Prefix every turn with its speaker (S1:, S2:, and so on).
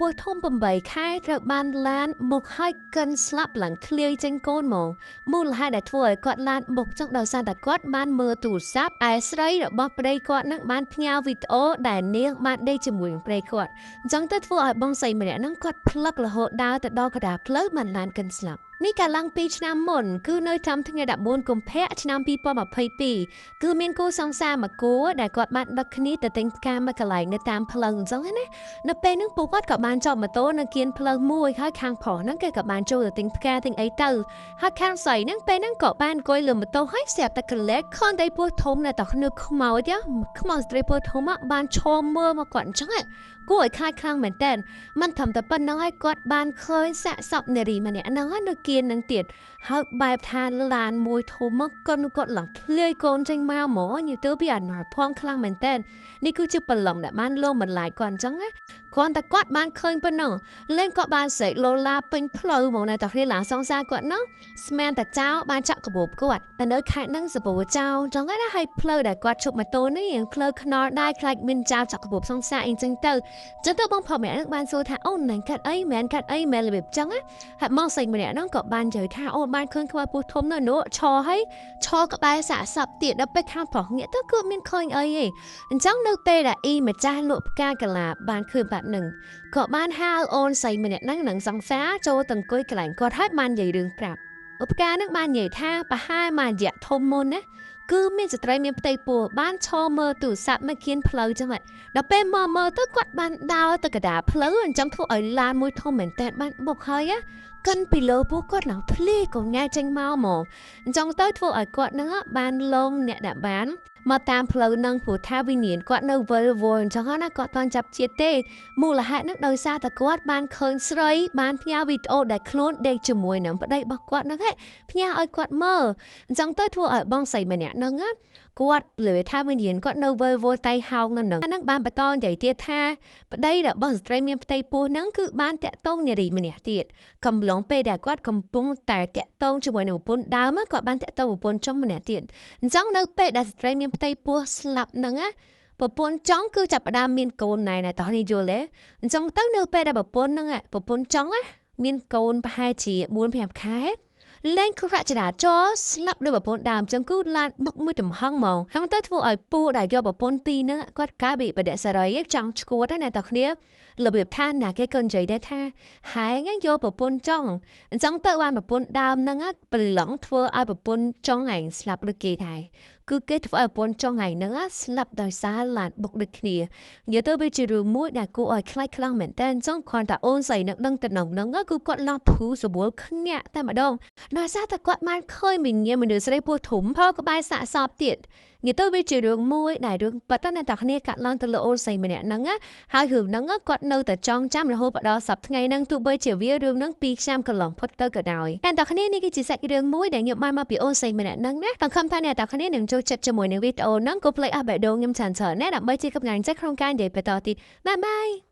S1: ពស់ធំ8ខែត្រូវបានឡានមកឲ្យកិនស្លាប់ឡើងធ្លាយចេញកូនមកមូលហេតុដែលធ្វើឲ្យគាត់ឡានបុកចឹងដោយសារតែគាត់បានមើលទូរស័ព្ទឯស្រីរបស់ប្តីគាត់នឹងបានផ្ញើវីដេអូដែលនាងបានដេកជាមួយនឹងប្តីគាត់អញ្ចឹងទៅធ្វើឲ្យបងស្រីម្នាក់ហ្នឹងគាត់ផ្លឹករហូតដើរទៅដល់កណ្ដាលផ្លូវបានឡានកិនស្លាប់នេះកាលឡើង2ឆ្នាំមុនគឺនៅតាមថ្ងៃ14កុម្ភៈឆ្នាំ2022គឺមានគូសង្សារមួយគូដែលគាត់បានដឹកគ្នាទៅទិញផ្កាមួយកន្លែងនៅតាមផ្លូវអញ្ចឹងណានៅពេលហ្នឹងពួកគាត់ក៏បានចតម៉ូតូនៅគៀនផ្លូវមួយហើយខាងប្រុសហ្នឹងគេក៏បានចូលទៅទិញផ្កាទិញអីទៅហើយខាងស្រីហ្នឹងពេលហ្នឹងក៏បានអង្គុយលើម៉ូតូហើយស្រាប់តែកលែកខនតែពស់ធំនៅតែនៅខ្មោចខ្មោចស្រីពស់ធំបានឈរមើលមកគាត់អញ្ចឹងគួរឲ្យខ្លាចខ្លាំងមែនតើមិនធំតែប៉ុណ្ណឹងហើយគាត់បានឃើញសាកសពនារីម្នាក់ហ្នឹងនៅគៀននឹងទៀតហើយបែបថាឡានមួយធំមកគាត់ឡើងធ្លាយកូនចេញមកហ្មងយូរទៅពីអនុផងខ្លាំងមែនតើនេះគឺជាបលំដែលបានលងបន្លាយគាត់អញ្ចឹងណាគាត់តែគាត់បានឃើញប៉ុណ្ណឹងលេងក៏បានសេកឡូឡាពេញផ្លូវមកនៅតែគ្នាឡើងសងសាគាត់ហ្នឹងស្មានតែចៅបានចាក់កាបូបគាត់តែនៅខេត្តហ្នឹងសបូចៅអញ្ចឹងណាហើយផ្លូវដែលគាត់ជប់ម៉ូតូនេះយ៉ាងផ្លូវខ្នល់ដែរខ្លាចមានចៅចាក់កាបូបសងសាអីចឹងទៅចឹងទៅបងប្រុសម្នាក់ហ្នឹងបានសួរថាអូននឹងកាត់អីមែនកាត់អីមែនរបៀបចឹងណាហើយមកសេកម្នាក់ហ្នឹងក៏បាននិយាយថាអូនបានឃើញខ្មៅពស់ធំនៅនោះឈរក្បែរសាកសពទៀតដល់ពេលខាងប្រុសងាកទៅគឺមានឃើញអីទេអញ្ចឹងនៅពេលដែលអ៊ីម្ចាស់លក់ផ្កាកាឡាបានឃើញបែបហ្នឹងក៏បានហៅអូនស្រីម្នាក់ហ្នឹងនឹងសង្សារចូលទៅអង្គុយកន្លែងគាត់ហើយបាននិយាយរឿងប្រាប់ឧបការហ្នឹងបាននិយាយថាប្រហែលមួយរយៈធំមុនណាគឺមានស្ត្រីមានផ្ទៃពោះបានឈរមើលទូរស័ព្ទមកគៀនផ្លូវចឹងដល់ពេលមើលទៅគាត់បានដើរទៅកណ្ដាលផ្លូវអញ្ចឹងធ្វើឲ្យឡានមួយធំមែនតើបានបុកហើយកិនពីលើពោះគាត់ឡើងធ្លាយកូនញ៉ែចេញមកអញ្ចឹងទៅធ្វើឲ្យគាត់ហ្នឹងបានលងអ្នកដែលបានមកតាមផ្លូវនឹងព្រោះថាវិញ្ញាណគាត់នៅវិលវល់អញ្ចឹងណាគាត់បានចាប់ជាតិទេមូលហេតុនឹងដោយសារតែគាត់បានឃើញស្រីបានផ្ញើវីដេអូដែលខ្លួនដេកជាមួយនឹងប្តីរបស់គាត់ហ្នឹងផ្ញើឲ្យគាត់មើលអញ្ចឹងទៅធ្វើឲ្យបងស្រីម្នាក់ហ្នឹងគាត់លើថាវិញ្ញាណគាត់នៅវិលវល់តៃហោងនៅហ្នឹងបានបន្តនិយាយទៀតថាប្តីរបស់ស្ត្រីមានផ្ទៃពោះហ្នឹងគឺបានតាក់ទងនារីម្នាក់ទៀតកំឡុងពេលដែលគាត់កំពុងតែតាក់ទងជាមួយនឹងប្រពន្ធដើមគាត់បានតាក់ទងប្រពន្ធចុងម្នាក់ទៀតអញ្ចឹងនៅពេលដែលស្ត្រីមានផ្ទៃពោះស្លាប់ហ្នឹងប្រពន្ធចង់គឺចាប់ផ្ដើមមានកូនណែតោះនេះយល់ទេអញ្ចឹងទៅនៅពេលដែលប្រពន្ធចង់មានកូនប្រហែលជា 4-5 ខែលេងក្រចរាចរស្លាប់ដោយប្រពន្ធដើមចឹងគឺឡានបុកមួយចំហឹងហ្មងហើយទៅធ្វើឲ្យពូដែលយកប្រពន្ធពីរហ្នឹងគាត់កាបិបដិសេរីចង់ឈួតណាតគ្នារបៀបថាណាគេក៏និយាយដែរថាហើយយកប្រពន្ធចង់អញ្ចឹងទៅបានប្រពន្ធដើមហ្នឹងប្រឡងធ្វើឲ្យប្រពន្ធចង់ឯងស្លាប់ដូចគេដែរគឺគេធ្វើឲ្យប្រពន្ធចង់ឯងហ្នឹងស្លាប់ដោយសារឡានបុកដូចគ្នានិយាយទៅវាជារឿងមួយដែលគួរឲ្យខ្លាចខ្លាំងមែនតើអញ្ចឹងគ្រាន់តែអូនស្រីនឹងដឹងទៅនឹងគឺគាត់ឡោះភូសបួលគ្នាតែម្ដងដោយសារតែគាត់បានឃើញវិញ្ញាណមនុស្សស្រីពោះធំផលក្បែរសាកសពទៀតនិយាយទៅវាជារឿងមួយដែលរឿងប៉ិតណាស់តែគ្នាកាត់ឡើងទៅលើអូនស្រីម្នាក់ហ្នឹងហើយរឿងហ្នឹងគាត់នៅតែចង់ចាំរហូតដល់សប្តាហ៍ថ្ងៃហ្នឹងទោះបីជាវារឿងហ្នឹង2ឆ្នាំកន្លងផុតទៅក៏ដោយតែគ្នានេះគឺជាសាច់រឿងមួយដែលខ្ញុំបានមកពីអូនស្រីម្នាក់ហ្នឹងណាសង្ឃឹមថាអ្នកតែគ្នានឹងចូលចិត្តជាមួយនឹងវីដេអូហ្នឹងកុំភ្លេចអបបេដងខ្ញុំច្រើនៗណាដើម្បីជាកម្លាំងចិត្តក្នុងការនិយាយបន្តទៀតបាយបាយ